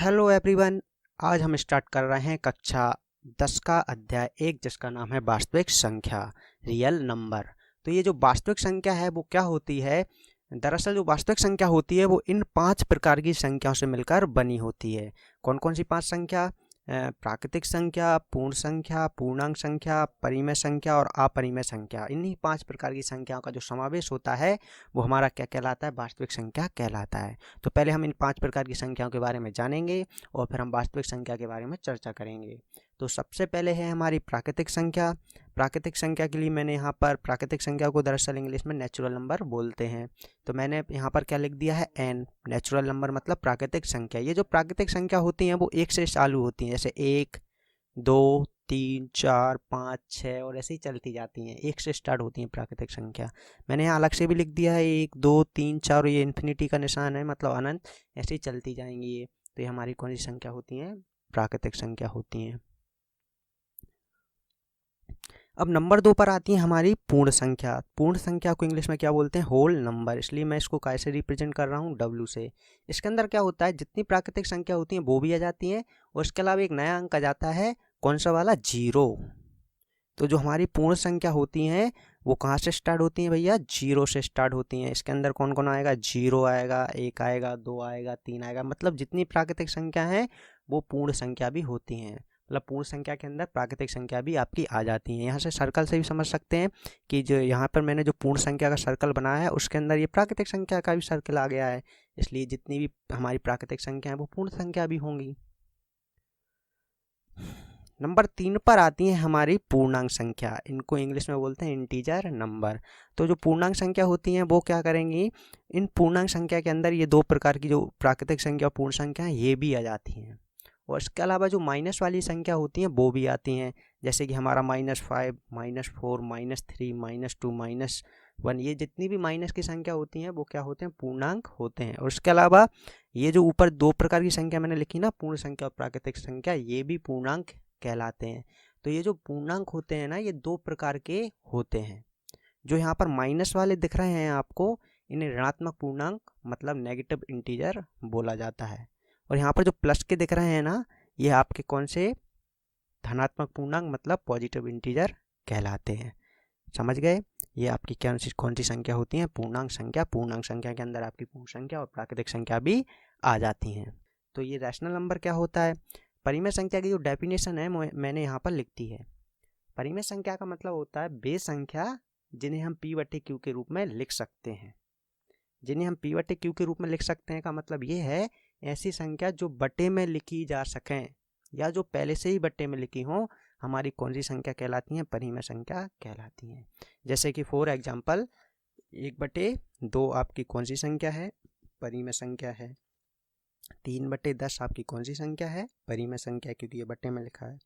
Hello everyone. आज हम start कर रहे हैं कक्षा 10 का अध्याय 1, जिसका नाम है वास्तविक संख्या, रियल नंबर। तो ये जो वास्तविक संख्या है वो क्या होती है? दरअसल जो वास्तविक संख्या होती है वो इन 5 प्रकार की संख्याओं से मिलकर बनी होती है। कौन कौन सी 5 संख्या? प्राकृतिक संख्या, पूर्ण संख्या, पूर्णांक संख्या, परिमेय संख्या और अपरिमेय संख्या। इन्हीं 5 प्रकार की संख्याओं का जो समावेश होता है वो हमारा क्या कहलाता है? वास्तविक संख्या कहलाता है। तो पहले हम इन 5 प्रकार की संख्याओं के बारे में जानेंगे और फिर हम वास्तविक संख्या के बारे में चर्चा करेंगे। तो सबसे पहले है हमारी प्राकृतिक संख्या। प्राकृतिक संख्या के लिए मैंने यहाँ पर प्राकृतिक संख्या को दरअसल इंग्लिश में नेचुरल नंबर बोलते हैं। तो मैंने यहाँ पर क्या लिख दिया है? एन। नेचुरल नंबर मतलब प्राकृतिक संख्या। ये जो प्राकृतिक संख्या होती हैं वो 1 से चालू होती हैं, जैसे 1, 2, 3, 4, 5, 6 और ऐसे ही चलती जाती हैं। 1 से स्टार्ट होती हैं प्राकृतिक संख्या। मैंने यहाँ अलग से भी लिख दिया है 1, 2, 3, 4 और ये इन्फिनिटी का निशान है, मतलब अनंत। ऐसे ही चलती जाएंगी ये। तो ये हमारी कौन सी संख्या होती हैं? प्राकृतिक संख्या होती हैं। अब नंबर 2 पर आती है हमारी पूर्ण संख्या। पूर्ण संख्या को इंग्लिश में क्या बोलते हैं? Whole number. इसलिए मैं इसको कैसे रिप्रेजेंट कर रहा हूँ? W से। इसके अंदर क्या होता है? जितनी प्राकृतिक संख्या होती हैं वो भी आ जाती हैं और इसके अलावा एक नया अंक आ जाता है। कौन सा वाला? 0। तो जो हमारी पूर्ण संख्या होती हैं वो कहाँ से स्टार्ट होती हैं भैया? 0 से स्टार्ट होती हैं। इसके अंदर कौन कौन आएगा? 0 आएगा, 1 आएगा, 2 आएगा, 3 आएगा। मतलब जितनी प्राकृतिक संख्या हैं वो पूर्ण संख्या भी होती हैं। मतलब पूर्ण संख्या के अंदर प्राकृतिक संख्या भी आपकी आ जाती है। यहाँ से सर्कल से भी समझ सकते हैं कि जो यहाँ पर मैंने जो पूर्ण संख्या का सर्कल बनाया है उसके अंदर ये प्राकृतिक संख्या का भी सर्कल आ गया है। इसलिए जितनी भी हमारी प्राकृतिक संख्या है वो पूर्ण संख्या भी होंगी। नंबर 3 पर आती है हमारी पूर्णांक संख्या। इनको इंग्लिश में बोलते हैं इंटीजर नंबर। तो जो पूर्णांक संख्या होती हैं वो क्या करेंगी? इन पूर्णांक संख्या के अंदर ये 2 प्रकार की जो प्राकृतिक संख्या और पूर्ण संख्या है ये भी आ जाती हैं। और इसके अलावा जो माइनस वाली संख्या होती हैं वो भी आती हैं, जैसे कि हमारा -5, -4, -3, -2, -1। ये जितनी भी माइनस की संख्या होती हैं वो क्या होते हैं? पूर्णांक होते हैं। और इसके अलावा ये जो ऊपर 2 प्रकार की संख्या मैंने लिखी ना, पूर्ण संख्या और प्राकृतिक संख्या, ये भी पूर्णांक कहलाते हैं। तो ये जो पूर्णांक होते हैं ना, ये 2 प्रकार के होते हैं। जो यहाँ पर माइनस वाले दिख रहे हैं आपको, इन्हें ऋणात्मक पूर्णांक मतलब नेगेटिव इंटीजर बोला जाता है। और यहाँ पर जो प्लस के दिख रहे हैं ना, ये आपके कौन से? धनात्मक पूर्णांक मतलब पॉजिटिव इंटीजर कहलाते हैं। समझ गए? ये आपकी कौन सी संख्या होती है? पूर्णांक संख्या। पूर्णांक संख्या के अंदर आपकी पूर्ण संख्या और प्राकृतिक संख्या भी आ जाती हैं। तो ये रैशनल नंबर क्या होता है? परिमेय संख्या की जो डेफिनेशन है मैंने यहाँ पर लिख दी है। परिमेय संख्या का मतलब होता है वे संख्या जिन्हें हम P/Q के रूप में लिख सकते हैं। जिन्हें हम P/Q के रूप में लिख सकते हैं का मतलब ये है, ऐसी संख्या जो बटे में लिखी जा सकें या जो पहले से ही बटे में लिखी हों, हमारी कौन सी संख्या कहलाती हैं? परिमेय संख्या कहलाती हैं। जैसे कि फॉर एग्जाम्पल 1/2 आपकी कौन सी संख्या है? परिमेय संख्या है। 3/10 आपकी कौन सी संख्या है? परिमेय संख्या, क्योंकि ये बटे में लिखा है।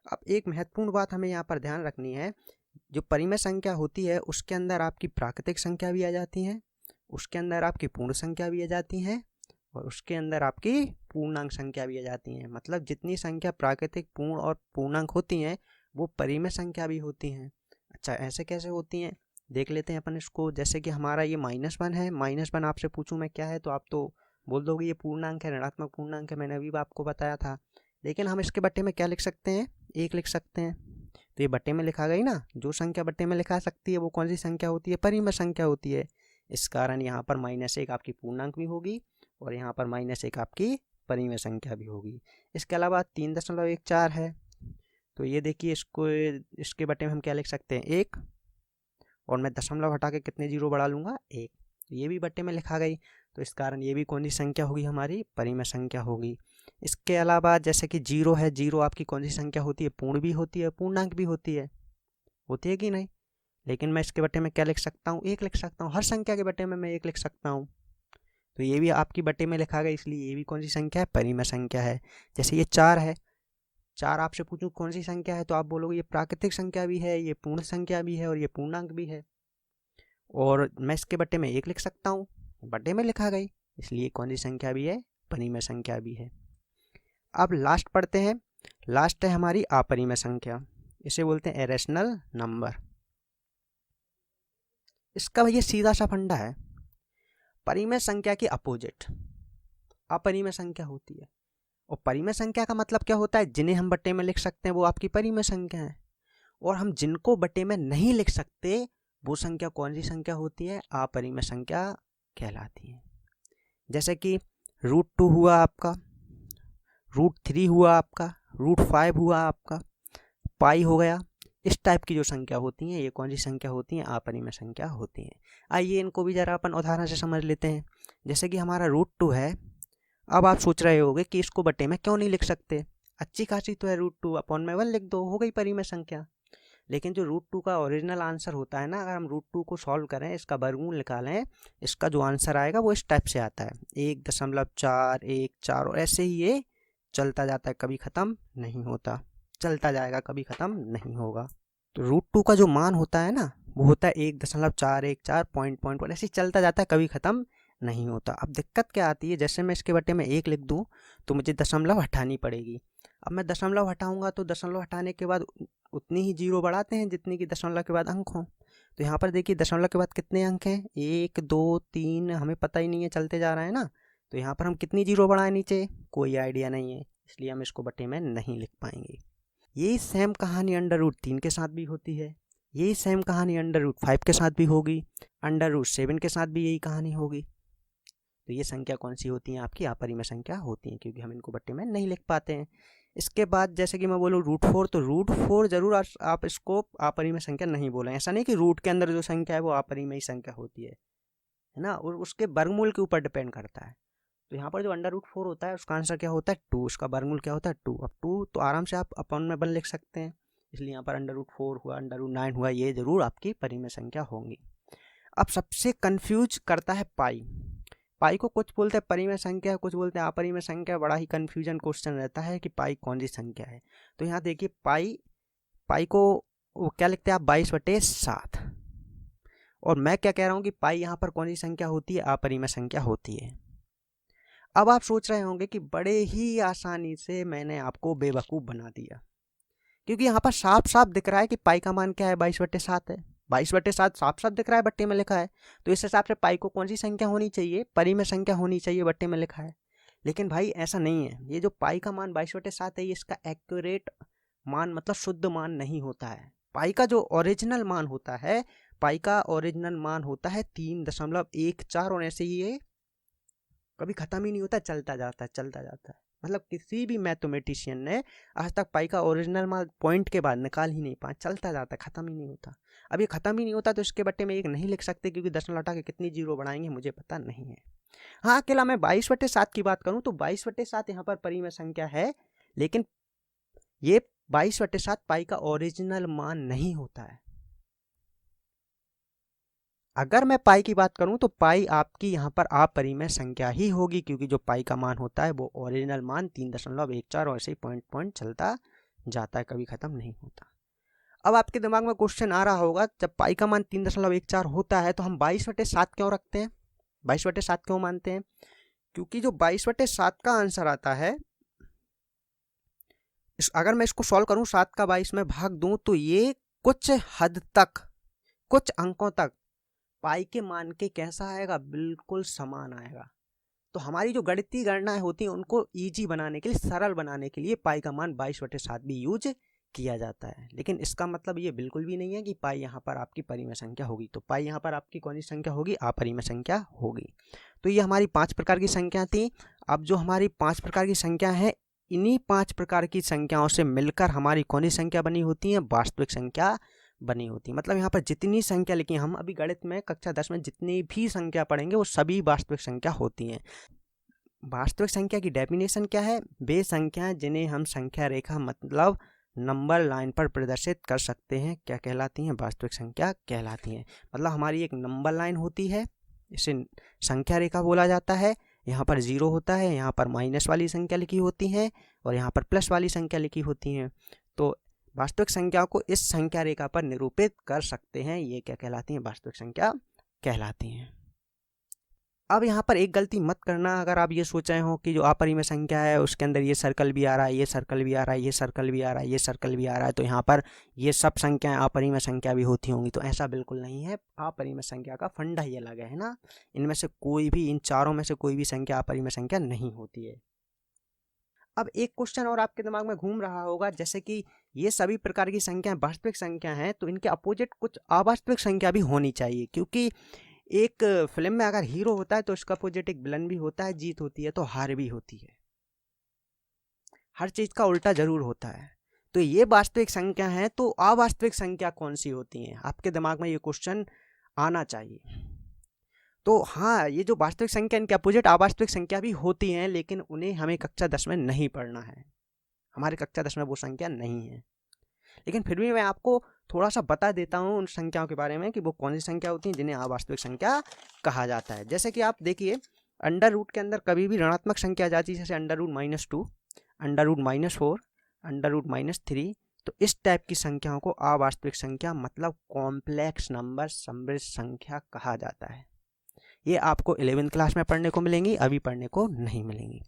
अब एक महत्वपूर्ण बात हमें यहाँ पर ध्यान रखनी है। जो परिमेय संख्या होती है उसके अंदर आपकी प्राकृतिक संख्या भी आ जाती है, उसके अंदर आपकी पूर्ण संख्या भी आ जाती हैं और उसके अंदर आपकी पूर्णांक संख्या भी आ जाती हैं। मतलब जितनी संख्या प्राकृतिक, पूर्ण और पूर्णांक होती हैं वो परिमेय संख्या भी होती हैं। अच्छा, ऐसे कैसे होती हैं देख लेते हैं अपन इसको। जैसे कि हमारा ये -1 है। -1 आपसे पूछूं मैं क्या है तो आप तो बोल दोगे ये पूर्णांक है, ऋणात्मक पूर्णांक है। मैंने अभी आपको बताया था। लेकिन हम इसके बट्टे में क्या लिख सकते हैं? 1 लिख सकते हैं। तो ये बट्टे में लिखा गई ना। जो संख्या बट्टे में लिखा सकती है वो कौन सी संख्या होती है? परिमेय संख्या होती है। इस कारण यहाँ पर -1 आपकी पूर्णांक भी होगी और यहाँ पर -1 आपकी परिमेय संख्या भी होगी। इसके अलावा 3.14 है। तो ये देखिए, इसके बटे में हम क्या लिख सकते हैं? 1। और मैं दशमलव हटा के कितने 0 बढ़ा लूँगा? 1। ये भी बट्टे में लिखा गई। तो इस कारण ये भी कौन सी संख्या होगी? हमारी परिमेय संख्या होगी। इसके अलावा जैसे कि 0 है। 0 आपकी कौन सी संख्या होती है? पूर्ण भी होती है, पूर्णांक भी होती है कि नहीं? लेकिन मैं इसके बटे में क्या लिख सकता हूँ? 1 लिख सकता हूँ। हर संख्या के बटे में मैं 1 लिख सकता हूँ। तो ये भी आपकी बटे में लिखा गया, इसलिए ये भी कौन सी संख्या है? परिमेय संख्या है। जैसे ये 4 है। 4 आपसे पूछूं कौन सी संख्या है तो आप बोलोगे ये प्राकृतिक संख्या भी है, ये पूर्ण संख्या भी है और ये पूर्णांक भी है। और मैं इसके बटे में 1 लिख सकता हूँ, बटे में लिखा गई, इसलिए कौन सी संख्या भी है? परिमेय संख्या भी है। अब लास्ट पढ़ते हैं। लास्ट है हमारी अपरिमेय संख्या। इसे बोलते हैं इरेशनल नंबर। इसका भैया सीधा सा फंडा है। परिमेय संख्या की अपोजिट अपरिमेय संख्या होती है। परिमेय संख्या का मतलब क्या होता है, जिन्हें हम बट्टे में लिख सकते हैं वो आपकी परिमेय संख्या है, और हम जिनको बट्टे में नहीं लिख सकते वो संख्या कौन सी संख्या होती है, अपरिमेय संख्या कहलाती है। जैसे कि √2 हुआ आपका, √3 हुआ आपका, √5 हुआ आपका, पाई हो गया। इस टाइप की जो संख्या होती हैं ये कौन सी संख्या होती हैं, अपरिमेय संख्या होती हैं। आइए इनको भी जरा अपन उदाहरण से समझ लेते हैं। जैसे कि हमारा √2 है, अब आप सोच रहे होंगे कि इसको बट्टे में क्यों नहीं लिख सकते, अच्छी खासी तो है, √2 अपॉन में 1 लिख दो, हो गई परिमेय संख्या। लेकिन जो √2 का ओरिजिनल आंसर होता है ना, अगर हम √2 को सॉल्व करें, इसका वर्गमूल निकालें, इसका जो आंसर आएगा वो इस टाइप से आता है 1.414, और ऐसे ही ये चलता जाता है, कभी ख़त्म नहीं होता, चलता जाएगा, कभी ख़त्म नहीं होगा। तो √2 का जो मान होता है ना वो होता है 1.414 पॉइंट ऐसे ही चलता जाता है, कभी ख़त्म नहीं होता। अब दिक्कत क्या आती है, जैसे मैं इसके बट्टे में 1 लिख दूँ तो मुझे दशमलव हटानी पड़ेगी। अब मैं दशमलव हटाऊंगा तो दशमलव हटाने के बाद उतनी ही जीरो बढ़ाते हैं जितनी कि दशमलव के बाद अंक हों। तो यहाँ पर देखिए दशमलव के बाद कितने अंक हैं, 1 2 3, हमें पता ही नहीं है, चलते जा रहे हैं ना। तो यहाँ पर हम कितनी जीरो बढ़ाएं नीचे, कोई आइडिया नहीं है, इसलिए हम इसको बट्टे में नहीं लिख पाएंगे। यही सेम कहानी √3 के साथ भी होती है, यही सेम कहानी √5 के साथ भी होगी, √7 के साथ भी यही कहानी होगी। तो ये संख्या कौन सी होती हैं, आपकी अपरिमेय संख्या होती हैं, क्योंकि हम इनको बट्टे में नहीं लिख पाते हैं। इसके बाद जैसे कि मैं बोलूँ √4, तो √4 जरूर आप इसको अपरिमेय संख्या नहीं बोलें। ऐसा नहीं कि रूट के अंदर जो संख्या है वो अपरिमेय संख्या होती है ना, और उसके वर्गमूल के ऊपर डिपेंड करता है। तो यहाँ पर जो √4 होता है उसका आंसर क्या होता है 2, उसका वर्गमूल क्या होता है 2। अब 2 तो आराम से आप अपॉन में 1 लिख सकते हैं, इसलिए यहाँ पर √4 हुआ, √9 हुआ, ये जरूर आपकी परिमेय संख्या होंगी। अब सबसे कंफ्यूज करता है पाई। पाई को कुछ बोलते हैं परिमेय संख्या, कुछ बोलते हैं अपरिमेय संख्या। बड़ा ही कन्फ्यूजन क्वेश्चन रहता है कि पाई कौन सी संख्या है। तो यहाँ देखिए पाई को वो क्या लिखते हैं आप, 22/7। और मैं क्या कह रहा हूँ कि पाई यहाँ पर कौन सी संख्या होती है, अपरिमेय संख्या होती है। अब आप सोच रहे होंगे कि बड़े ही आसानी से मैंने आपको बेवकूफ़ बना दिया, क्योंकि यहाँ पर साफ साफ दिख रहा है कि पाई का मान क्या है, 22/7 है। 22/7 साफ साफ दिख रहा है, बट्टे में लिखा है। तो इस हिसाब से पाई को कौन सी संख्या होनी चाहिए, परिमेय संख्या होनी चाहिए, बट्टे में लिखा है। लेकिन भाई ऐसा नहीं है, ये जो पाई का मान 22/7 है ये इसका एक्यूरेट मान मतलब शुद्ध मान नहीं होता है। पाई का जो ओरिजिनल मान होता है, पाई का ओरिजिनल मान होता है 3.14, और ऐसे ही ये कभी ख़त्म ही नहीं होता, चलता जाता है, चलता जाता है। मतलब किसी भी मैथमेटिशियन ने आज तक पाई का ओरिजिनल मान पॉइंट के बाद निकाल ही नहीं पाया, चलता जाता है, ख़त्म ही नहीं होता। अब ये ख़त्म ही नहीं होता तो इसके बट्टे में 1 नहीं लिख सकते, क्योंकि दशमलव हटा के कितनी जीरो बढ़ाएंगे मुझे पता नहीं है। हाँ, अकेला मैं 22/7 की बात करूँ तो 22/7 यहाँ पर परिमेय संख्या है, लेकिन ये 22/7 पाई का ओरिजिनल मान नहीं होता है। अगर मैं पाई की बात करूं तो पाई आपकी यहाँ पर अपरिमेय संख्या ही होगी, क्योंकि जो पाई का मान होता है वो ओरिजिनल मान 3.14, और ऐसे ही पॉइंट पॉइंट चलता जाता है, कभी ख़त्म नहीं होता। अब आपके दिमाग में क्वेश्चन आ रहा होगा, जब पाई का मान 3.14 होता है तो हम 22/7 क्यों रखते हैं, 22/7 क्यों मानते हैं? क्योंकि जो 22/7 का आंसर आता है, अगर मैं इसको सॉल्व करूँ, 7 का 22 में भाग दूँ, तो ये कुछ हद तक, कुछ अंकों तक पाई के मान के कैसा आएगा, बिल्कुल समान आएगा। तो हमारी जो गणितीय गणनाएं होती हैं उनको इजी बनाने के लिए, सरल बनाने के लिए पाई का मान 22/7 भी यूज किया जाता है। लेकिन इसका मतलब ये बिल्कुल भी नहीं है कि पाई यहाँ पर आपकी परिमेय संख्या होगी। तो पाई यहाँ पर आपकी कौन सी संख्या होगी, अपरिमेय संख्या होगी। तो ये हमारी 5 प्रकार की संख्या थी। अब जो हमारी 5 प्रकार की संख्या है, इन्हीं 5 प्रकार की संख्याओं से मिलकर हमारी कौन सी संख्या बनी होती है, वास्तविक संख्या बनी होती है। मतलब यहाँ पर जितनी संख्या लिखी, हम अभी गणित में कक्षा 10 में जितनी भी संख्या पढ़ेंगे वो सभी वास्तविक संख्या होती हैं। वास्तविक संख्या की डेफिनेशन क्या है, वे संख्याएं जिन्हें हम संख्या रेखा मतलब नंबर लाइन पर प्रदर्शित कर सकते हैं क्या कहलाती हैं, वास्तविक संख्या कहलाती हैं। मतलब हमारी एक नंबर लाइन होती है, इसे संख्या रेखा बोला जाता है। यहाँ पर 0 होता है, यहाँ पर माइनस वाली संख्या लिखी होती है, और यहाँ पर प्लस वाली संख्या लिखी होती है। तो वास्तविक संख्या को इस संख्या रेखा पर निरूपित कर सकते हैं, ये क्या कहलाती हैं, वास्तविक संख्या कहलाती हैं। अब यहाँ पर एक गलती मत करना, अगर आप ये सोच रहे हो कि जो अपरिमेय संख्या है उसके अंदर ये सर्कल भी आ रहा है, ये सर्कल भी आ रहा है, ये सर्कल भी आ रहा है, ये सर्कल भी आ रहा है, तो यहाँ पर ये सब संख्याएं अपरिमेय संख्या भी होती होंगी। तो ऐसा बिल्कुल नहीं है। अपरिमेय संख्या का फंडा ही अलग है ना, इनमें से कोई भी, इन चारों में से कोई भी संख्या अपरिमेय संख्या नहीं होती है। अब एक क्वेश्चन और आपके दिमाग में घूम रहा होगा, जैसे कि ये सभी प्रकार की संख्याएं वास्तविक संख्या हैं, तो इनके अपोजिट कुछ अवास्तविक संख्या भी होनी चाहिए, क्योंकि एक फिल्म में अगर हीरो होता है तो उसका अपोजिट एक विलन भी होता है, जीत होती है तो हार भी होती है, हर चीज का उल्टा जरूर होता है। तो ये वास्तविक संख्या है, तो अवास्तविक संख्या कौन सी होती है, आपके दिमाग में ये क्वेश्चन आना चाहिए। तो हाँ, ये जो वास्तविक संख्या, इनके अपोजिट अवास्तविक संख्या भी होती हैं, लेकिन उन्हें हमें कक्षा 10 में नहीं पढ़ना है, हमारी कक्षा 10 में वो संख्या नहीं है। लेकिन फिर भी मैं आपको थोड़ा सा बता देता हूँ उन संख्याओं के बारे में कि वो कौन सी संख्या होती हैं जिन्हें अवास्तविक संख्या कहा जाता है। जैसे कि आप देखिए, अंडर रूट के अंदर कभी भी ऋणात्मक संख्या आ जाती है, जैसे under root -2, under root -4, under root -3, तो इस टाइप की संख्याओं को अवास्तविक संख्या मतलब कॉम्प्लेक्स नंबर, समृद्ध संख्या कहा जाता है। ये आपको 11वीं क्लास में पढ़ने को मिलेंगी, अभी पढ़ने को नहीं मिलेंगी।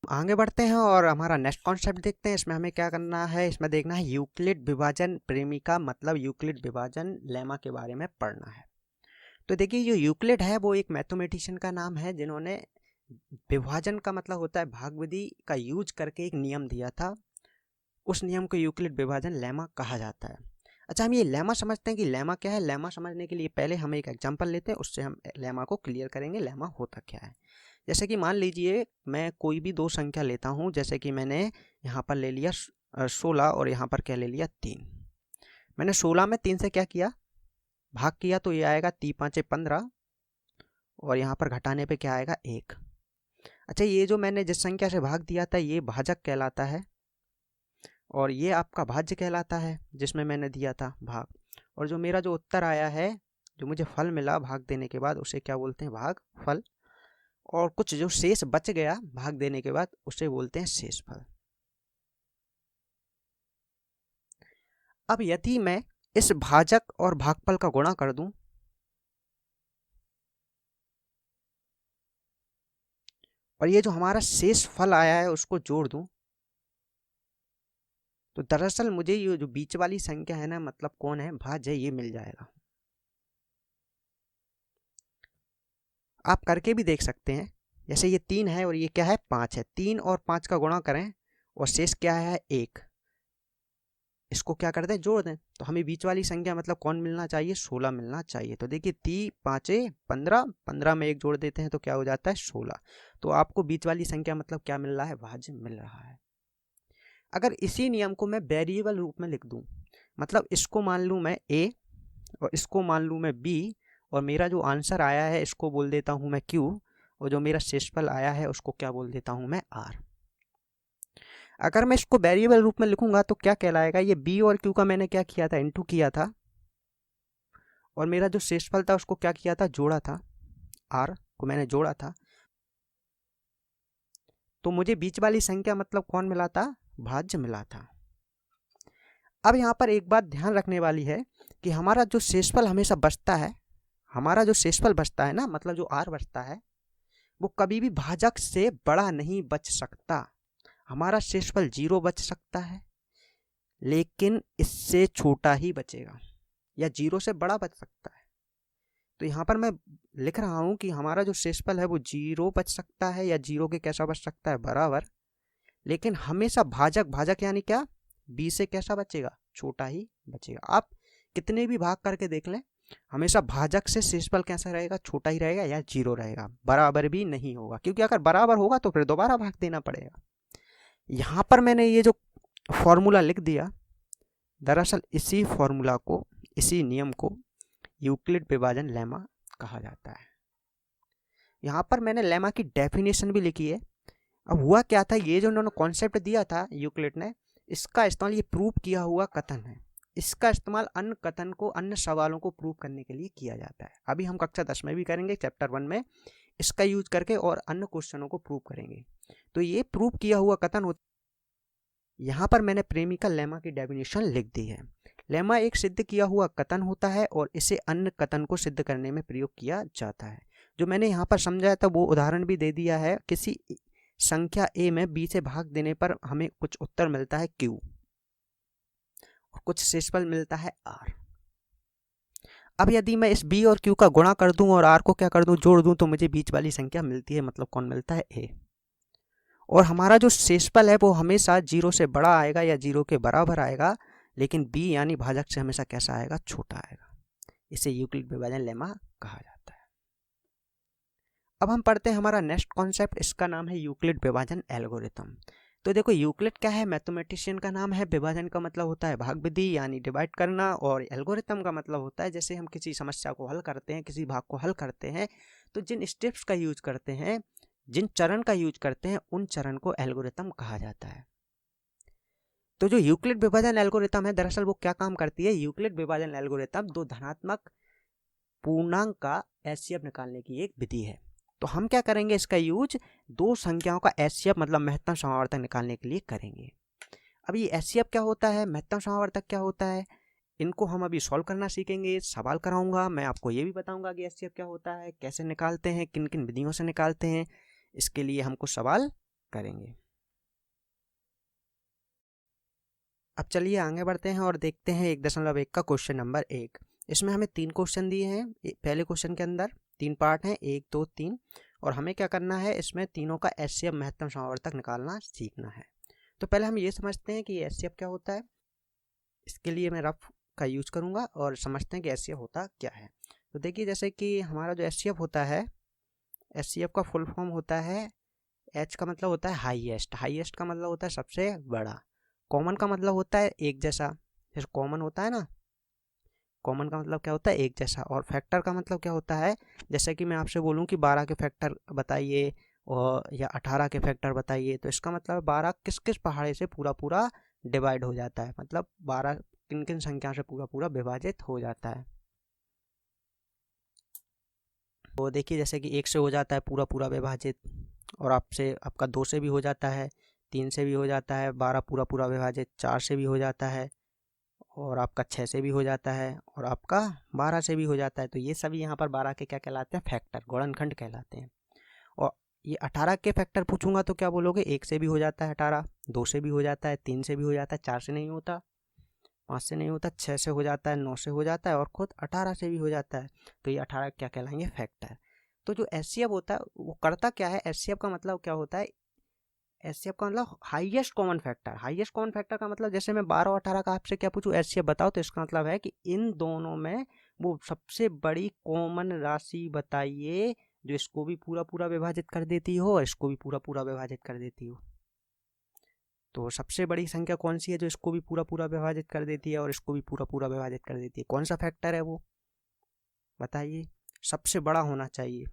आगे बढ़ते हैं और हमारा नेक्स्ट कॉन्सेप्ट देखते हैं। इसमें हमें क्या करना है, इसमें देखना है यूक्लिड विभाजन प्रेमिका मतलब यूक्लिड विभाजन लेमा के बारे में पढ़ना है। तो देखिए, जो यूक्लिड है वो एक मैथमेटिशियन का नाम है जिन्होंने विभाजन का मतलब होता है भाग विधि का यूज करके एक नियम दिया था, उस नियम को यूक्लिड विभाजन लेमा कहा जाता है। अच्छा, हम ये लेमा समझते हैं कि लेमा क्या है। लेमा समझने के लिए पहले हम एक एग्जांपल लेते हैं, उससे हम लेमा को क्लियर करेंगे लेमा होता क्या है। जैसे कि मान लीजिए मैं कोई भी दो संख्या लेता हूँ, जैसे कि मैंने यहाँ पर ले लिया 16 और यहाँ पर क्या ले लिया 3। मैंने 16 में 3 से क्या किया, भाग किया, तो ये आएगा 3 5 15 और यहाँ पर घटाने पे क्या आएगा 1। अच्छा, ये जो मैंने जिस संख्या से भाग दिया था ये भाजक कहलाता है और ये आपका भाज्य कहलाता है जिसमें मैंने दिया था भाग, और जो मेरा जो उत्तर आया है, जो मुझे फल मिला भाग देने के बाद, उसे क्या बोलते हैं, भाग फल। और कुछ जो शेष बच गया भाग देने के बाद उसे बोलते हैं शेषफल। अब यदि मैं इस भाजक और भागफल का गुणा कर दूं और ये जो हमारा शेष फल आया है उसको जोड़ दूं, तो दरअसल मुझे ये जो बीच वाली संख्या है ना, मतलब कौन है, भाज्य, ये मिल जाएगा। आप करके भी देख सकते हैं, जैसे ये 3 है और ये क्या है 5 है, 3 और 5 का गुणा करें और शेष क्या है 1, इसको क्या कर दें, जोड़ दें, तो हमें बीच वाली संख्या मतलब कौन मिलना चाहिए, 16 मिलना चाहिए। तो देखिए 3 5 15, 15 में 1 जोड़ देते हैं तो क्या हो जाता है 16। तो आपको बीच वाली संख्या मतलब क्या मिल रहा है, भाज्य मिल रहा है। अगर इसी नियम को मैं वेरिएबल रूप में लिख दूं, मतलब इसको मान लूं मैं a और इसको मान लूं मैं b, और मेरा जो आंसर आया है इसको बोल देता हूं मैं q, और जो मेरा शेषफल आया है उसको क्या बोल देता हूं मैं r। अगर मैं इसको वेरिएबल रूप में लिखूंगा तो क्या कहलाएगा, ये b और q का मैंने क्या किया था, इनटू किया था, और मेरा जो शेषफल था उसको क्या किया था, जोड़ा था, r को मैंने जोड़ा था, तो मुझे बीच वाली संख्या मतलब कौन मिला था, भाज्य मिला था। अब यहाँ पर एक बात ध्यान रखने वाली है कि हमारा जो शेषफल हमेशा बचता है, हमारा जो शेषफल बचता है ना, मतलब जो r बचता है, वो कभी भी भाजक से बड़ा नहीं बच सकता। हमारा शेषफल 0 बच सकता है लेकिन इससे छोटा ही बचेगा, या 0 से बड़ा बच सकता है। तो यहाँ पर मैं लिख रहा हूँ कि हमारा जो शेषफल है वो 0 बच सकता है या 0 के कैसा बच सकता है, बराबर, लेकिन हमेशा भाजक, भाजक यानी क्या, b से कैसा बचेगा, छोटा ही बचेगा। आप कितने भी भाग करके देख लें, हमेशा भाजक से शेषफल कैसा रहेगा, छोटा ही रहेगा या 0 रहेगा, बराबर भी नहीं होगा, क्योंकि अगर बराबर होगा तो फिर दोबारा भाग देना पड़ेगा। यहाँ पर मैंने ये जो फॉर्मूला लिख दिया, दरअसल इसी फॉर्मूला को, इसी नियम को यूक्लिड विभाजन लेमा कहा जाता है। यहाँ पर मैंने लेमा की डेफिनेशन भी लिखी है। अब हुआ क्या था, ये जो उन्होंने कॉन्सेप्ट दिया था यूक्लिड ने, इसका इस्तेमाल, ये प्रूव किया हुआ कथन है, इसका इस्तेमाल अन्य कथन को, अन्य सवालों को प्रूव करने के लिए किया जाता है। अभी हम कक्षा 10 में भी करेंगे, चैप्टर 1 में इसका यूज करके और अन्य क्वेश्चनों को प्रूव करेंगे। तो ये प्रूव किया हुआ कथन होता है। यहाँ पर मैंने प्रेमिका लेमा की डेफिनेशन लिख दी है। लेमा एक सिद्ध किया हुआ कथन होता है और इसे अन्य कथन को सिद्ध करने में प्रयोग किया जाता है। जो मैंने यहाँ पर समझाया था वो उदाहरण भी दे दिया है। किसी संख्या a में b से भाग देने पर हमें कुछ उत्तर मिलता है q और कुछ शेषफल मिलता है r। अब यदि मैं इस b और q का गुणा कर दूं और r को क्या कर दूं, जोड़ दूं, तो मुझे बीच वाली संख्या मिलती है, मतलब कौन मिलता है, a। और हमारा जो शेषफल है वो हमेशा 0 से बड़ा आएगा या 0 के बराबर आएगा, लेकिन b यानी भाजक से हमेशा कैसा आएगा, छोटा आएगा। इसे यूक्लिड विभाजन लेमा कहा जाता है। अब हम पढ़ते हैं हमारा नेक्स्ट कॉन्सेप्ट, इसका नाम है यूक्लिड विभाजन एल्गोरिथम। तो देखो यूक्लिड क्या है, मैथमेटिशियन का नाम है। विभाजन का मतलब होता है भाग विधि यानी डिवाइड करना, और एल्गोरिथम का मतलब होता है जैसे हम किसी समस्या को हल करते हैं, किसी भाग को हल करते हैं, तो जिन स्टेप्स का यूज करते हैं, जिन चरण का यूज करते हैं, उन चरण को एल्गोरिथम कहा जाता है। तो जो यूक्लिड विभाजन एल्गोरिथम है, दरअसल वो क्या काम करती है, यूक्लिड विभाजन एल्गोरिथम दो धनात्मक पूर्णांक का एचसीएफ निकालने की एक विधि है। तो हम क्या करेंगे, इसका यूज दो संख्याओं का एचसीएफ मतलब महत्तम समावर्तक निकालने के लिए करेंगे। अब ये एचसीएफ क्या होता है, महत्तम समावर्तक क्या होता है, इनको हम अभी सॉल्व करना सीखेंगे, सवाल कराऊंगा। मैं आपको ये भी बताऊंगा कि एचसीएफ क्या होता है, कैसे निकालते हैं, किन किन विधियों से निकालते हैं, इसके लिए हम कुछ सवाल करेंगे। अब चलिए आगे बढ़ते हैं और देखते हैं 1.1 का क्वेश्चन नंबर 1। इसमें हमें 3 क्वेश्चन दिए हैं। पहले क्वेश्चन के अंदर 3 पार्ट हैं, 1, 2, 3, और हमें क्या करना है, इसमें तीनों का एचसीएफ महत्तम समावर्तक निकालना सीखना है। तो पहले हम ये समझते हैं कि एचसीएफ क्या होता है। इसके लिए मैं रफ का यूज करूंगा और समझते हैं कि एचसीएफ होता क्या है। तो देखिए, जैसे कि हमारा जो एचसीएफ होता है, एचसीएफ का फुल फॉर्म होता है, एच का मतलब होता है हाईएस्ट, हाईएस्ट का मतलब होता है सबसे बड़ा, कॉमन का मतलब होता है एक जैसा, जैसे कॉमन होता है ना, कॉमन का मतलब क्या होता है, एक जैसा, और फैक्टर का मतलब क्या होता है, जैसे कि मैं आपसे बोलूं कि 12 के फैक्टर बताइए और या 18 के फैक्टर बताइए, तो इसका मतलब 12 किस किस पहाड़े से पूरा पूरा डिवाइड हो जाता है, मतलब 12 किन किन संख्या से पूरा पूरा विभाजित हो जाता है। तो देखिए, जैसे कि 1 से हो जाता है पूरा पूरा विभाजित, और आपसे आपका 2 से भी हो जाता है, 3 से भी हो जाता है 12 पूरा पूरा विभाजित, 4 से भी हो जाता है, और आपका 6 से भी हो जाता है, और आपका 12 से भी हो जाता है। तो ये सभी यहाँ पर 12 के क्या कहलाते हैं, फैक्टर, गुणनखंड कहलाते हैं। और ये 18 के फैक्टर पूछूंगा तो क्या बोलोगे, 1 से भी हो जाता है 18, 2 से भी हो जाता है, 3 से भी हो जाता है, 4 से नहीं होता, 5 से नहीं होता, 6 से हो जाता है, 9 से हो जाता है, और खुद 18 से भी हो जाता है। तो ये 18 क्या कहलाएंगे, फैक्टर। तो जो एचसीएफ होता है वो करता क्या है, एचसीएफ का मतलब क्या होता है, एचसीएफ का मतलब highest common factor. Highest common factor का मतलब, जैसे मैं 12 और 18 का आपसे क्या पूछूं, एचसीएफ बताओ, तो इसका मतलब है कि इन दोनों में वो सबसे बड़ी कॉमन राशि बताइए जो इसको भी पूरा पूरा विभाजित कर देती हो और इसको भी पूरा पूरा विभाजित कर देती हो। तो सबसे बड़ी संख्या कौन सी है जो इसको भी पूरा पूरा विभाजित कर देती है और इसको भी पूरा पूरा विभाजित कर देती है, कौन सा फैक्टर है वो बताइए, सबसे बड़ा होना चाहिए।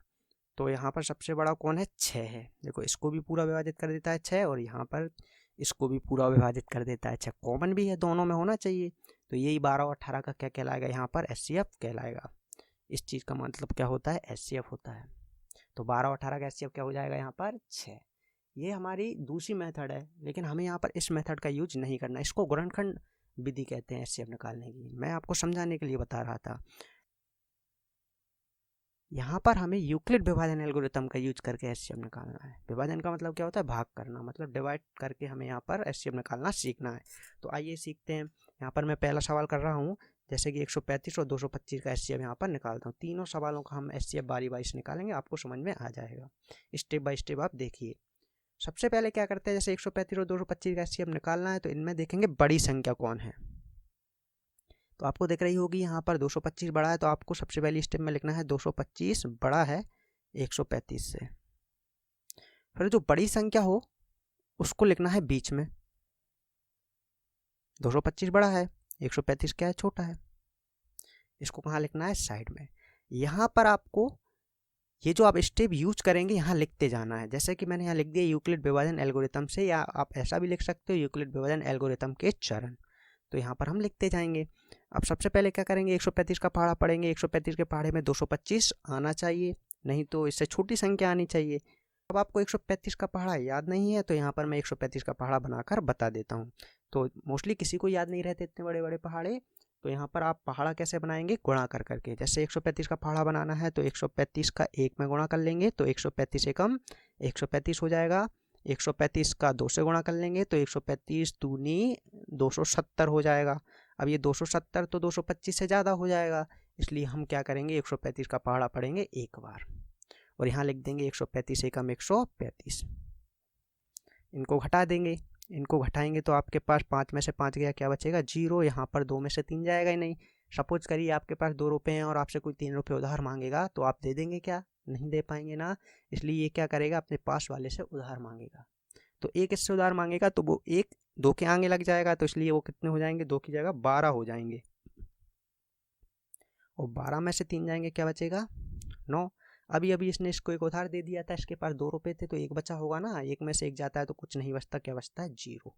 तो यहाँ पर सबसे बड़ा कौन है, 6 है। देखो, इसको भी पूरा विभाजित कर देता है 6, और यहाँ पर इसको भी पूरा विभाजित कर देता है 6, कॉमन भी है, दोनों में होना चाहिए। तो यही 12 और 18 का क्या कहलाएगा, यहाँ पर एचसीएफ कहलाएगा। इस चीज़ का मतलब क्या होता है, एचसीएफ होता है। तो 12 और 18 का एचसीएफ क्या हो जाएगा, यहाँ पर 6। ये हमारी दूसरी मेथड है, लेकिन हमें यहाँ पर इस मेथड का यूज नहीं करना, इसको गुणनखंड विधि कहते हैं एचसीएफ निकालने की। मैं आपको समझाने के लिए बता रहा था। यहाँ पर हमें यूक्लिड विभाजन एल्गोरिथम का यूज करके एचसीएफ निकालना है। विभाजन का मतलब क्या होता है, भाग करना, मतलब डिवाइड करके हमें यहाँ पर एचसीएफ निकालना सीखना है। तो आइए सीखते हैं। यहाँ पर मैं पहला सवाल कर रहा हूँ, जैसे कि 135 और 225 का एचसीएफ यहाँ पर निकालता हूँ। तीनों सवालों का हम एचसीएफ बारी बारी से निकालेंगे, आपको समझ में आ जाएगा। स्टेप बाय स्टेप आप देखिए। सबसे पहले क्या करते हैं, जैसे 135 और 225 का एचसीएफ निकालना है, तो इनमें देखेंगे बड़ी संख्या कौन है। तो आपको दिख रही होगी यहाँ पर 225 बड़ा है, तो आपको सबसे पहली स्टेप में लिखना है 225 बड़ा है 135 से। फिर जो बड़ी संख्या हो उसको लिखना है बीच में। 225 बड़ा है, 135 क्या है, छोटा है, इसको कहाँ लिखना है, साइड में। यहाँ पर आपको ये जो आप स्टेप यूज करेंगे यहाँ लिखते जाना है। जैसे कि मैंने यहाँ लिख दिया यूक्लिड विभाजन एल्गोरिथम से, या आप ऐसा भी लिख सकते हो यूक्लिड विभाजन एल्गोरिथम के चरण। तो यहाँ पर हम लिखते जाएंगे। अब सबसे पहले क्या करेंगे, 135 का पहाड़ा पढ़ेंगे। 135 के पहाड़े में 225 आना चाहिए, नहीं तो इससे छोटी संख्या आनी चाहिए। अब आपको 135 का पहाड़ा याद नहीं है, तो यहाँ पर मैं 135 का पहाड़ा बनाकर बता देता हूँ। तो मोस्टली किसी को याद नहीं रहते इतने बड़े बड़े पहाड़े, तो यहाँ पर आप पहाड़ा कैसे बनाएंगे, गुणा कर करके। जैसे 135 का पहाड़ा बनाना है तो 135 का 1 में गुणा कर लेंगे, तो 135 एकम 135 हो जाएगा। 135 का 2 से गुणा कर लेंगे तो 135 दूनी 270 हो जाएगा। अब ये 270 तो 225 से ज़्यादा हो जाएगा, इसलिए हम क्या करेंगे, 135 का पहाड़ा पढ़ेंगे एक बार, और यहाँ लिख देंगे 135 एकम 135। इनको घटा देंगे, इनको घटाएंगे तो आपके पास 5 में से 5 गया, क्या बचेगा 0। यहाँ पर 2 में से 3 जाएगा ही नहीं। सपोज करिए आपके पास 2 रुपये हैं और आपसे कोई 3 रुपये उधार मांगेगा तो आप दे देंगे क्या? नहीं दे पाएंगे ना। इसलिए ये क्या करेगा, अपने पास वाले से उधार मांगेगा। तो एक इससे उधार मांगेगा तो वो एक 2 के आगे लग जाएगा, तो इसलिए वो कितने हो जाएंगे, 2 की जगह 12 हो जाएंगे। और 12 में से 3 जाएंगे, क्या बचेगा 9। अभी इसने इसको एक उधार दे दिया था, इसके पास 2 रुपये थे तो एक बचा होगा ना, एक में से एक जाता है तो कुछ नहीं बचता, क्या बचता है 0।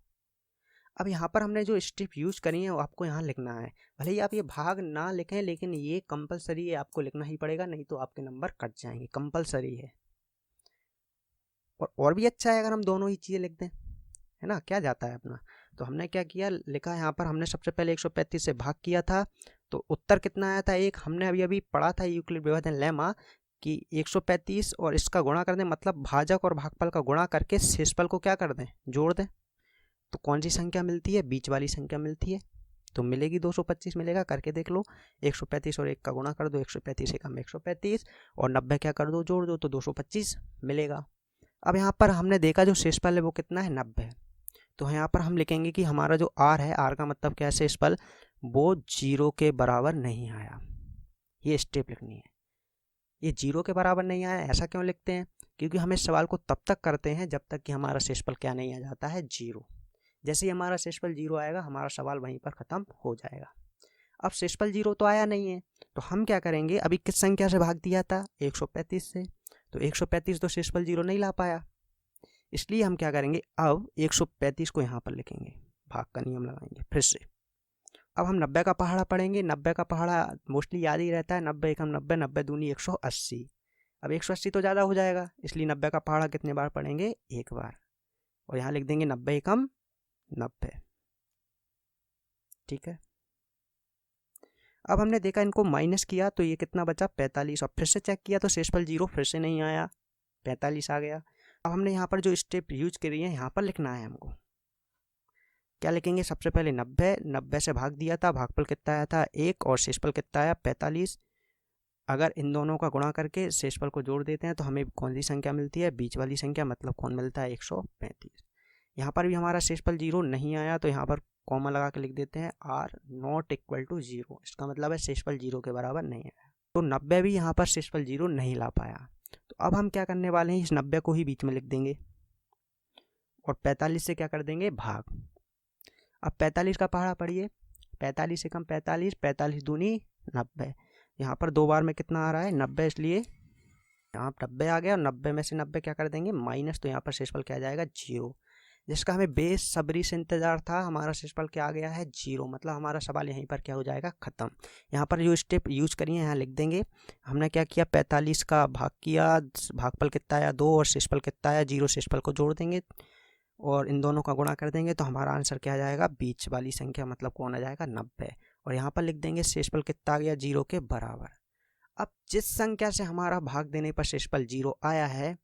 अब यहाँ पर हमने जो स्टेप यूज करी है वो आपको यहाँ लिखना है। भले ही आप ये भाग ना लिखें लेकिन ये कंपलसरी है, आपको लिखना ही पड़ेगा, नहीं तो आपके नंबर कट जाएंगे, कंपलसरी है। और भी अच्छा है अगर हम दोनों ही चीज़ें लिख दें, है ना, क्या जाता है अपना। तो हमने क्या किया, लिखा यहाँ पर हमने सबसे पहले 135 से भाग किया था तो उत्तर कितना आया था 1। हमने अभी पढ़ा था यूक्लिड विभाजन लेमा कि 135 और इसका गुणा कर दें, मतलब भाजक और भागफल का गुणा करके शेषफल को क्या कर दें, जोड़ दें। तो कौन सी संख्या मिलती है, बीच वाली संख्या मिलती है, तो मिलेगी 225 मिलेगा। करके देख लो, 135 और 1 का गुणा कर दो, 135 एकम 135 और 90 क्या कर दो, जोड़ दो, तो 225 मिलेगा। अब यहाँ पर हमने देखा जो शेषफल है वो कितना है 90। तो यहाँ पर हम लिखेंगे कि हमारा जो आर है, आर का मतलब क्या है, शेषफल, वो 0 के बराबर नहीं आया। ये स्टेप लिखनी है, ये 0 के बराबर नहीं आया। ऐसा क्यों लिखते हैं, क्योंकि हम इस सवाल को तब तक करते हैं जब तक कि हमारा शेषफल क्या नहीं आ जाता है 0। जैसे ही हमारा शेषफल 0 आएगा हमारा सवाल वहीं पर ख़त्म हो जाएगा। अब शेषफल 0 तो आया नहीं है, तो हम क्या करेंगे, अभी किस संख्या से भाग दिया था, 135 से। तो 135 तो शेषफल 0 नहीं ला पाया, इसलिए हम क्या करेंगे, अब 135 को यहाँ पर लिखेंगे, भाग का नियम लगाएंगे फिर से। अब हम 90 का पहाड़ा पढ़ेंगे। 90 का पहाड़ा मोस्टली याद ही रहता है, 90 एकम 90, 90 दूनी 180। अब 180 तो ज़्यादा हो जाएगा, इसलिए 90 का पहाड़ा कितने बार पढ़ेंगे, एक बार। और यहाँ लिख देंगे 90 एकम 90। ठीक है। अब हमने देखा इनको माइनस किया तो ये कितना बचा 45, और फिर से चेक किया तो शेषफल 0 फिर से नहीं आया, 45 आ गया। अब हमने यहाँ पर जो स्टेप यूज करी है यहाँ पर लिखना है हमको। क्या लिखेंगे, सबसे पहले 90 से भाग दिया था, भागफल कितना आया था 1 और शेषफल कितना आया 45। अगर इन दोनों का गुणा करके शेषफल को जोड़ देते हैं तो हमें कौन सी संख्या मिलती है, बीच वाली संख्या, मतलब कौन मिलता है 135। यहाँ पर भी हमारा शेषफल 0 नहीं आया तो यहाँ पर कॉमा लगा के लिख देते हैं आर नॉट इक्वल टू 0। इसका मतलब है शेषफल 0 के बराबर नहीं आया। तो 90 भी यहाँ पर शेषफल 0 नहीं ला पाया। तो अब हम क्या करने वाले हैं, इस 90 को ही बीच में लिख देंगे और 45 से क्या कर देंगे, भाग। अब 45 का पहाड़ा पढ़िए, 45 एकम 45, 45 दूनी 90। यहाँ पर 2 बार में कितना आ रहा है 90, इसलिए यहाँ 90 आ गया और 90 में से 90 क्या कर देंगे माइनस, तो यहाँ पर शेषफल क्या आ जाएगा 0, जिसका हमें बेसब्री से इंतजार था। हमारा शेषफल क्या आ गया है 0, मतलब हमारा सवाल यहीं पर क्या हो जाएगा, ख़त्म। यहाँ पर जो स्टेप यूज करिए यहाँ लिख देंगे। हमने क्या किया, 45 का भाग किया, भागफल कितना आया 2 और शेषफल कितना आया 0, शेषफल को जोड़ देंगे और इन दोनों का गुणा कर देंगे तो हमारा आंसर क्या आ जाएगा, बीच वाली संख्या, मतलब कौन आ जाएगा 90। और यहाँ पर लिख देंगे शेषफल कितना आ गया 0 के बराबर। अब जिस संख्या से हमारा भाग देने पर शेषफल 0 आया है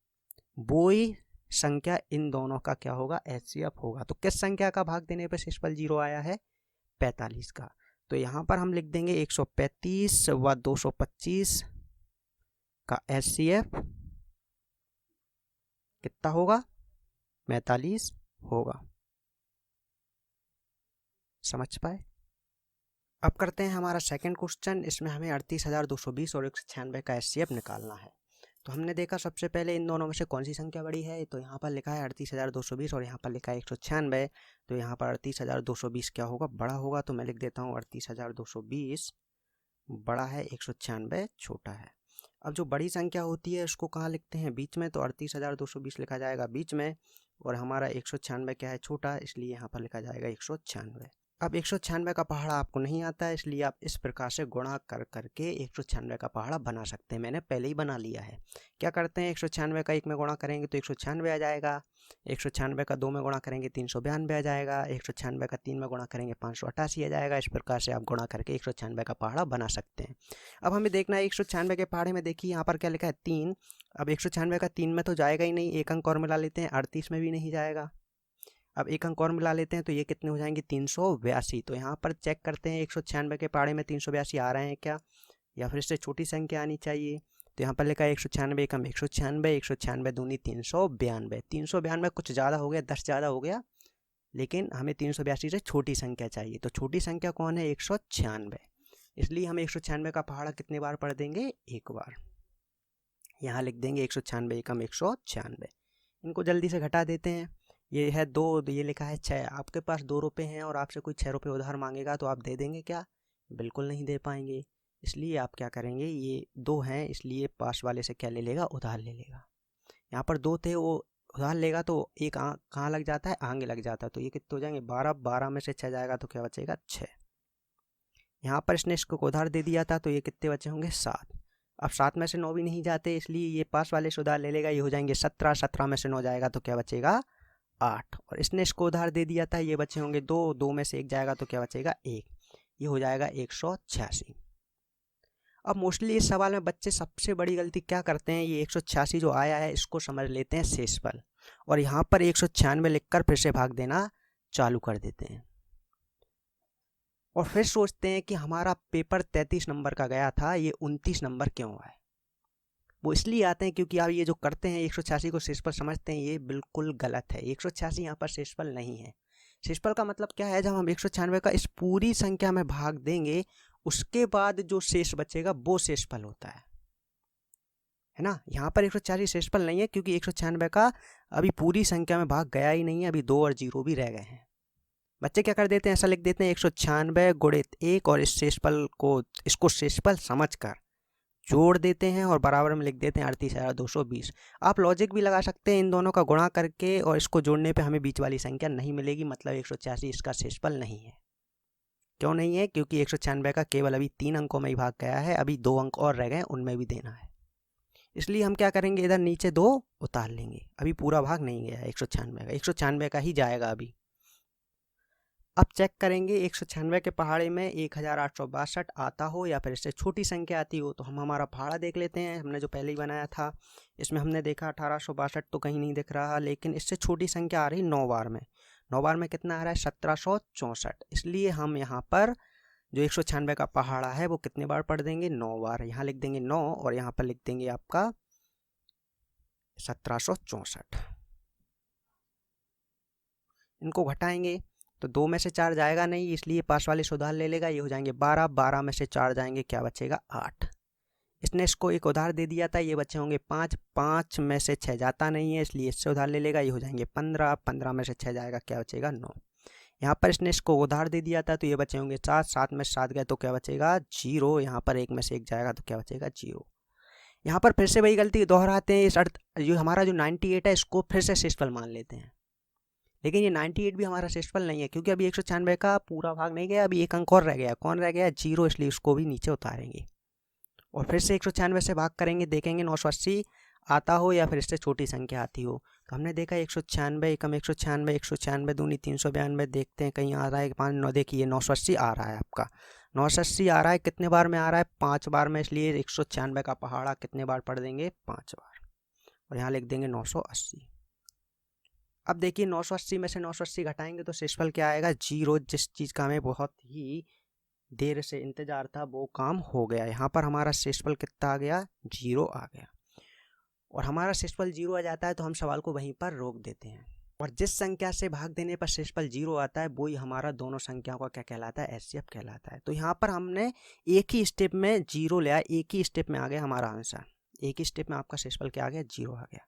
वो ही संख्या इन दोनों का क्या होगा, एचसीएफ होगा। तो किस संख्या का भाग देने पर शेषफल 0 आया है, 45 का। तो यहाँ पर हम लिख देंगे 135 व 225 का एचसीएफ कितना होगा, 45 होगा। समझ पाए। अब करते हैं हमारा सेकंड क्वेश्चन। इसमें हमें 38,220 और 196 का एचसीएफ निकालना है। तो हमने देखा सबसे पहले इन दोनों में से कौन सी संख्या बड़ी है, तो यहाँ पर लिखा है 38,220 और यहाँ पर लिखा है 196। तो यहाँ पर 38,220 क्या होगा, बड़ा होगा। तो मैं लिख देता हूँ 38,220 बड़ा है, 196 छोटा है। अब जो बड़ी संख्या होती है उसको कहाँ लिखते हैं, बीच में। तो 38,220 लिखा जाएगा बीच में और हमारा 196 क्या है, छोटा, इसलिए यहाँ पर लिखा जाएगा 196। अब 196 का पहाड़ा आपको नहीं आता है, इसलिए आप इस प्रकार से गुणा कर करके 196 का पहाड़ा बना सकते हैं। मैंने पहले ही बना लिया है। क्या करते हैं, 196 का 1 में गुणा करेंगे तो 196 आ जाएगा, 196 का 2 में गुणा करेंगे 392 आ जाएगा, 196 का 3 में गुणा करेंगे 588 आ जाएगा। इस प्रकार से आप गुणा करके 196 का पहाड़ा बना सकते हैं। अब हमें देखना है 196 के पहाड़े में, देखिए यहाँ पर क्या लिखा है 3। अब 196 का 3 में तो जाएगा ही नहीं, एक अंक और मिला लेते हैं, 38 में भी नहीं जाएगा। अब एक अंक और मिला लेते हैं तो ये कितने हो जाएंगे 382। तो यहाँ पर चेक करते हैं 196 के पहाड़े में 382 आ रहे हैं क्या, या फिर इससे छोटी संख्या आनी चाहिए। तो यहाँ पर लिखा है 196 एकम 196, 196 दूनी 392, 392 कुछ ज़्यादा हो गया, 10 ज़्यादा हो गया, लेकिन हमें 382 से छोटी संख्या चाहिए। तो छोटी संख्या कौन है? 196, इसलिए हम 196 का पहाड़ा कितने बार पढ़ देंगे? एक बार। यहाँ लिख देंगे 196 एकम 196। इनको जल्दी से घटा देते हैं। ये है 2, ये लिखा है 6। आपके पास 2 रुपये हैं और आपसे कोई 6 रुपये उधार मांगेगा तो आप दे देंगे क्या? बिल्कुल नहीं दे पाएंगे। इसलिए आप क्या करेंगे, ये 2 हैं इसलिए पास वाले से क्या ले लेगा? उधार ले लेगा। यहाँ पर 2 थे, वो उधार लेगा तो एक कहाँ लग जाता है? आगे लग जाता है। तो ये कितने हो जाएंगे? 12, 12 में से 6 जाएगा तो क्या बचेगा? 6। यहाँ पर इसने इसको उधार दे दिया था तो ये कितने बचे होंगे? 7। अब 7 में से 9 भी नहीं जाते, इसलिए ये पास वाले से उधार ले लेगा, ये हो जाएंगे 17, 17 में से 9 जाएगा तो क्या बचेगा? 8। और इसने इसको उधार दे दिया था, ये बचे होंगे 2, 2 में से 1 जाएगा तो क्या बचेगा? 1, ये हो जाएगा 186। अब मोस्टली इस सवाल में बच्चे सबसे बड़ी गलती क्या करते हैं, ये 186 जो आया है इसको समझ लेते हैं शेषफल, और यहाँ पर 196 लिखकर फिर से भाग देना चालू कर देते हैं, और फिर सोचते हैं कि हमारा पेपर 33 नंबर का गया था, ये 29 नंबर क्यों आए। वो इसलिए आते हैं क्योंकि आप ये जो करते हैं 186 को शेषफल समझते हैं, ये बिल्कुल गलत है। 186 यहाँ पर शेषफल नहीं है। शेषफल का मतलब क्या है? जब हम 196 का इस पूरी संख्या में भाग देंगे उसके बाद जो शेष बचेगा वो शेषफल होता है ना। यहाँ पर 186 शेषफल नहीं है क्योंकि 196 का अभी पूरी संख्या में भाग गया ही नहीं है, अभी 2 और 0 भी रह गए हैं। बच्चे क्या कर देते हैं, ऐसा लिख देते हैं 196 गुणित 1 और इस शेषफल को, इसको शेषफल समझकर जोड़ देते हैं और बराबर में लिख देते हैं 38,220। आप लॉजिक भी लगा सकते हैं, इन दोनों का गुणा करके और इसको जोड़ने पे हमें बीच वाली संख्या नहीं मिलेगी, मतलब 186 इसका शेषफल नहीं है। क्यों नहीं है? क्योंकि 196 का केवल अभी 3 अंकों में ही भाग गया है, अभी 2 अंक और रह गए, उनमें भी देना है। इसलिए हम क्या करेंगे, इधर नीचे 2 उतार लेंगे, अभी पूरा भाग नहीं गया है 196 का, 196 का ही जाएगा अभी। अब चेक करेंगे 196 के पहाड़े में 1862 आता हो या फिर इससे छोटी संख्या आती हो, तो हम हमारा पहाड़ा देख लेते हैं। हमने जो पहले ही बनाया था इसमें हमने देखा 1862 तो कहीं नहीं दिख रहा, लेकिन इससे छोटी संख्या आ रही 9 बार में। 9 बार में कितना आ रहा है? 1764। इसलिए हम यहाँ पर जो 196 का पहाड़ा है वो कितने बार पढ़ देंगे? 9 बार। यहाँ लिख देंगे 9 और यहाँ पर लिख देंगे आपका 1764। इनको घटाएंगे तो 2 में से 4 जाएगा नहीं, इसलिए पास वाले से उधार ले लेगा, ये हो जाएंगे 12, 12 में से 4 जाएंगे, क्या बचेगा? 8। इसने इसको एक उधार दे दिया था, ये बचे होंगे 5, 5 में से 6 जाता नहीं है, इसलिए इससे उधार ले लेगा, ये हो जाएंगे 15, 15 में से 6 जाएगा, क्या बचेगा? 9। यहाँ पर इसने इसको उधार दे दिया था तो ये बचे होंगे 7, 7 में से 7 गए तो क्या बचेगा? 0। यहाँ पर 1 में से 1 जाएगा तो क्या बचेगा? 0। यहाँ पर फिर से वही गलती दोहराते हैं, इस अर्थ जो हमारा जो 98 है इसको फिर से शेषफल मान लेते हैं, लेकिन ये 98 भी हमारा शेषफल नहीं है क्योंकि अभी 196 का पूरा भाग नहीं गया, अभी एक अंक और रह गया। कौन रह गया? 0, इसलिए उसको भी नीचे उतारेंगे और फिर से 196 से भाग करेंगे, देखेंगे 980 आता हो या फिर इससे छोटी संख्या आती हो। तो हमने देखा 196 एकम 196, 196 दूनी 392, देखते हैं कहीं आ रहा है 5, 9, देखिए 980 आ रहा है आपका, 980 आ रहा है। कितने बार में आ रहा है? 5 बार में, इसलिए 196 का पहाड़ा कितने बार पढ़ देंगे? 5 बार, और यहाँ लिख देंगे 980। अब देखिए 980 में से 980 घटाएंगे तो शेषफल क्या आएगा? 0। जिस चीज़ का हमें बहुत ही देर से इंतजार था वो काम हो गया। यहाँ पर हमारा शेषफल कितना आ गया? 0 आ गया, और हमारा शेषफल 0 आ जाता है तो हम सवाल को वहीं पर रोक देते हैं, और जिस संख्या से भाग देने पर शेषफल 0 आता है वही हमारा दोनों संख्याओं का क्या कहलाता है? एचसीएफ कहलाता है। तो यहाँ पर हमने एक ही स्टेप में 0 लिया, एक ही स्टेप में आ गया हमारा आंसर, एक ही स्टेप में आपका शेषफल क्या आ गया? 0 आ गया।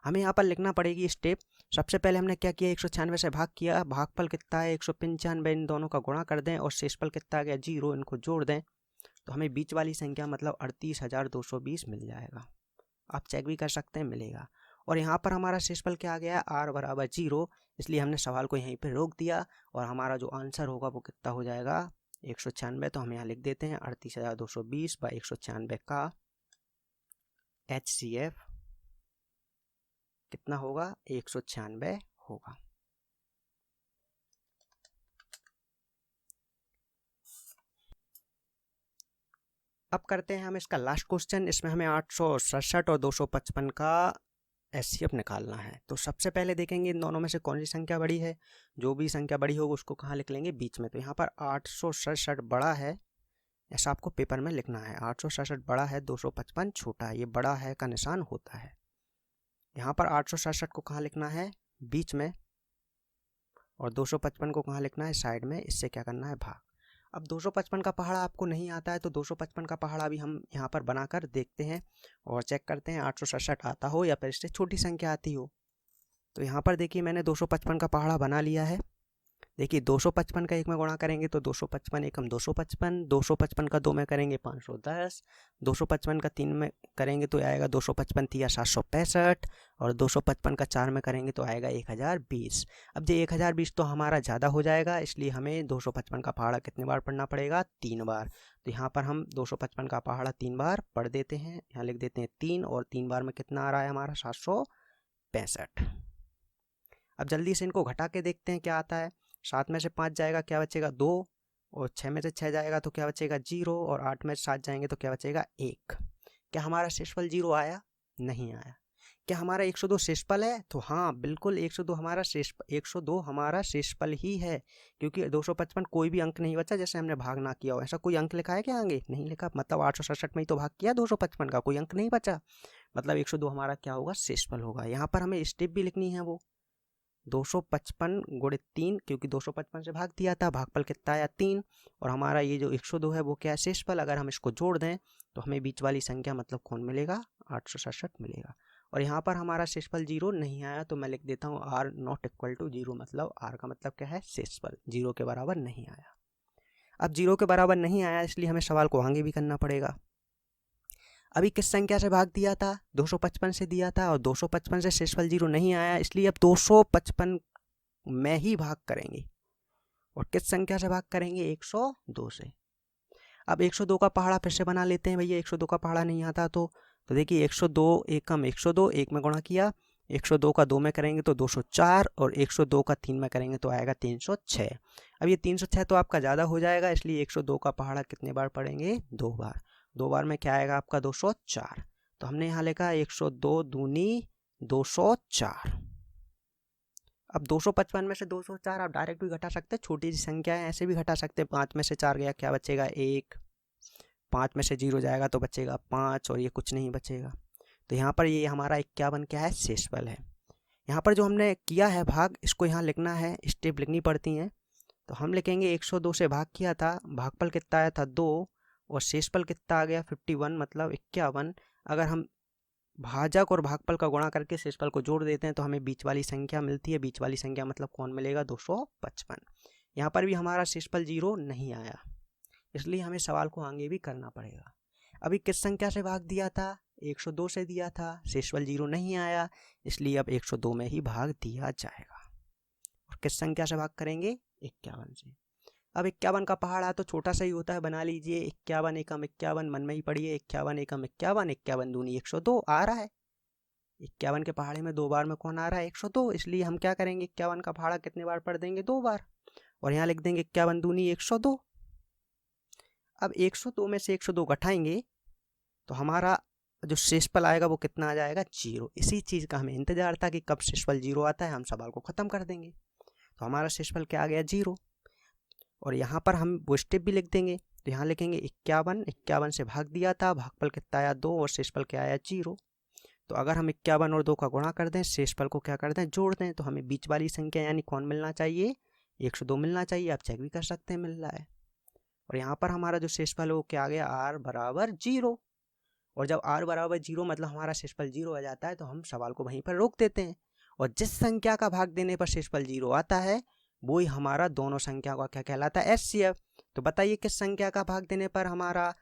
हमें यहाँ पर लिखना पड़ेगी स्टेप। सबसे पहले हमने क्या किया? 196 से भाग किया, भागफल कितना है? 195, इन दोनों का गुणा कर दें और शेषफल कितना आ गया? 0, इनको जोड़ दें तो हमें बीच वाली संख्या मतलब 38,220 मिल जाएगा। आप चेक भी कर सकते हैं, मिलेगा। और यहाँ पर हमारा शेषफल क्या आ गया? r बराबर 0, इसलिए हमने सवाल को यहीं पर रोक दिया और हमारा जो आंसर होगा वो कितना हो जाएगा? 196। तो हम यहाँ लिख देते हैं 38,220 बाई 196 का HCF कितना होगा? 196 होगा। अब करते हैं हम इसका लास्ट क्वेश्चन। इसमें हमें 867 और 255 का एचसीएफ निकालना है। तो सबसे पहले देखेंगे इन दोनों में से कौन सी संख्या बड़ी है। जो भी संख्या बड़ी होगी उसको कहाँ लिख लेंगे? बीच में। तो यहाँ पर 867 बड़ा है, ऐसा आपको पेपर में लिखना है। 867 बड़ा है, 255 छोटा है, ये बड़ा है का निशान होता है। यहाँ पर 867 को कहाँ लिखना है, बीच में, और 255 को कहाँ लिखना है, साइड में। इससे क्या करना है, भाग। अब 255 का पहाड़ा आपको नहीं आता है तो 255 का पहाड़ा भी हम यहाँ पर बनाकर देखते हैं और चेक करते हैं 867 आता हो या फिर इससे छोटी संख्या आती हो। तो यहाँ पर देखिए मैंने 255 का पहाड़ा बना लिया है। देखिए 255 का 1 में गुणा करेंगे तो 255 एकम 255, 255 का 2 में करेंगे 510, 255 का 3 में करेंगे तो आएगा 255 या 765, और 255 का 4 में करेंगे तो आएगा 1020। अब ये 1020 तो हमारा ज़्यादा हो जाएगा, इसलिए हमें 255 का पहाड़ा कितने बार पढ़ना पड़ेगा, 3 बार। तो यहाँ पर हम 255 का पहाड़ा 3 बार पढ़ देते हैं। यहाँ लिख देते हैं 3, और 3 बार में कितना आ रहा है हमारा, 765। अब जल्दी से इनको घटा के देखते हैं क्या आता है। 7 में से 5 जाएगा, क्या बचेगा, 2, और 6 में से 6 जाएगा तो क्या बचेगा, 0, और 8 में से 7 जाएंगे तो क्या बचेगा, 1। क्या हमारा शेषफल 0 आया, नहीं आया। क्या हमारा 102 शेषफल है, तो हाँ बिल्कुल 102 हमारा 102 हमारा शेषफल ही है, क्योंकि 255 कोई भी अंक नहीं बचा जैसे हमने भाग ना किया हो। ऐसा कोई अंक लिखा है क्या आगे, नहीं लिखा, मतलब 867 में ही तो भाग किया 255 का, कोई अंक नहीं बचा, मतलब 102 हमारा क्या होगा, शेषफल होगा। यहाँ पर हमें स्टेप भी लिखनी है, वो 255 गुणित 3, क्योंकि 255 से भाग दिया था, भागफल कितना आया, 3, और हमारा ये जो 102 है वो क्या है, शेषफल। अगर हम इसको जोड़ दें तो हमें बीच वाली संख्या मतलब कौन मिलेगा, 867 मिलेगा। और यहाँ पर हमारा शेषफल 0 नहीं आया तो मैं लिख देता हूँ r नॉट इक्वल टू 0, मतलब r का मतलब क्या है, शेषफल 0 के बराबर नहीं आया। अब 0 के बराबर नहीं आया इसलिए हमें सवाल को आगे भी करना पड़ेगा। अभी किस संख्या से भाग दिया था, 255 से दिया था, और 255 से शेषफल 0 नहीं आया, इसलिए अब 255 में ही भाग करेंगे। और किस संख्या से भाग करेंगे, 102 से। अब 102 का पहाड़ा फिर से बना लेते हैं भैया, 102 का पहाड़ा नहीं आता तो देखिए 102 एकम 102, 1 में गुणा किया, 102 का 2 में करेंगे तो 204, और 102 का 3 में करेंगे तो आएगा 306। अब ये 306 तो आपका ज़्यादा हो जाएगा, इसलिए 102 का पहाड़ा कितने बार पढ़ेंगे, 2 बार। 2 बार में क्या आएगा आपका, 204। तो हमने यहाँ लिखा 102 दूनी 204। अब 255 में से 204 आप डायरेक्ट भी घटा सकते हैं, छोटी सी संख्या है ऐसे भी घटा सकते हैं। 5 में से 4 गया, क्या बचेगा, 1, 5 में से 0 जाएगा तो बचेगा 5, और ये कुछ नहीं बचेगा। तो यहाँ पर ये हमारा 51 क्या है, शेषफल है। यहाँ पर जो हमने किया है भाग, इसको यहाँ लिखना है, स्टेप लिखनी पड़ती हैं। तो हम लिखेंगे 102 से भाग किया था, भागफल कितना आया था, 2, और शेषफल कितना आ गया, 51, मतलब 51। अगर हम भाजक और भागफल का गुणा करके शेषफल को जोड़ देते हैं तो हमें बीच वाली संख्या मिलती है। बीच वाली संख्या मतलब कौन मिलेगा, 255। यहाँ पर भी हमारा शेषफल 0 नहीं आया, इसलिए हमें सवाल को आगे भी करना पड़ेगा। अभी किस संख्या से भाग दिया था, 102 से दिया था, शेषफल 0 नहीं आया, इसलिए अब 102 में ही भाग दिया जाएगा। और किस संख्या से भाग करेंगे, 51 से। अब 51 का पहाड़ा तो छोटा सा ही होता है, बना लीजिए 51 एकम 51, मन में ही पढ़िए 51 एकम 51, 51 दूनी 102 आ रहा है। 51 के पहाड़े में 2 बार में कौन आ रहा है, 102, इसलिए हम क्या करेंगे, 51 का पहाड़ा कितने बार पढ़ देंगे, 2 बार, और यहाँ लिख देंगे 51 दूनी 102। अब 102 में से 102 घटाएंगे तो हमारा जो शेषफल आएगा वो कितना आ जाएगा, 0। इसी चीज़ का हमें इंतजार था कि कब शेषफल 0 आता है, हम सवाल को ख़त्म कर देंगे। तो हमारा शेषफल क्या आ गया, 0। और यहाँ पर हम वो स्टेप भी लिख देंगे। तो यहाँ लिखेंगे 51 से भाग दिया था, भागफल कितना आया, 2, और शेषफल क्या आया, 0। तो अगर हम 51 और 2 का गुणा कर दें, शेषफल को क्या कर दें, जोड़ दें, तो हमें बीच वाली संख्या यानी कौन मिलना चाहिए, 102 मिलना चाहिए। आप चेक भी कर सकते हैं मिल रहा है। और यहाँ पर हमारा जो शेषफल है वो क्या आ गया, r बराबर 0। और जब r बराबर 0 मतलब हमारा शेषफल 0 आ जाता है तो हम सवाल को वहीं पर रोक देते हैं। और जिस संख्या का भाग देने पर शेषफल 0 आता है वो ही हमारा दोनों संख्या का क्या कहलाता है, HCF। तो बताइए किस संख्या का भाग देने पर हमारा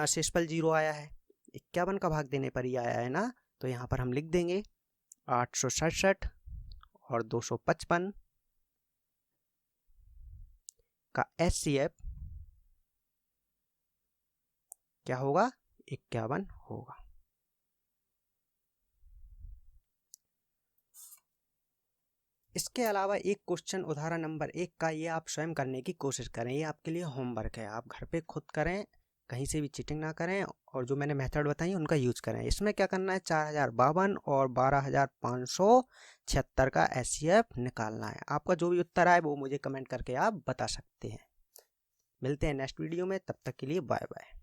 शेषफल 0 आया है, 51 का भाग देने पर ही आया है ना। तो यहाँ पर हम लिख देंगे 867 और 255 का HCF क्या होगा, 51 होगा। इसके अलावा एक क्वेश्चन उदाहरण नंबर 1 का, ये आप स्वयं करने की कोशिश करें, ये आपके लिए होमवर्क है, आप घर पे खुद करें, कहीं से भी चीटिंग ना करें, और जो मैंने मेथड बताई उनका यूज करें। इसमें क्या करना है, 4052 और 12576 का HCF निकालना है। आपका जो भी उत्तर आए वो मुझे कमेंट करके आप बता सकते हैं। मिलते हैं नेक्स्ट वीडियो में, तब तक के लिए बाय बाय।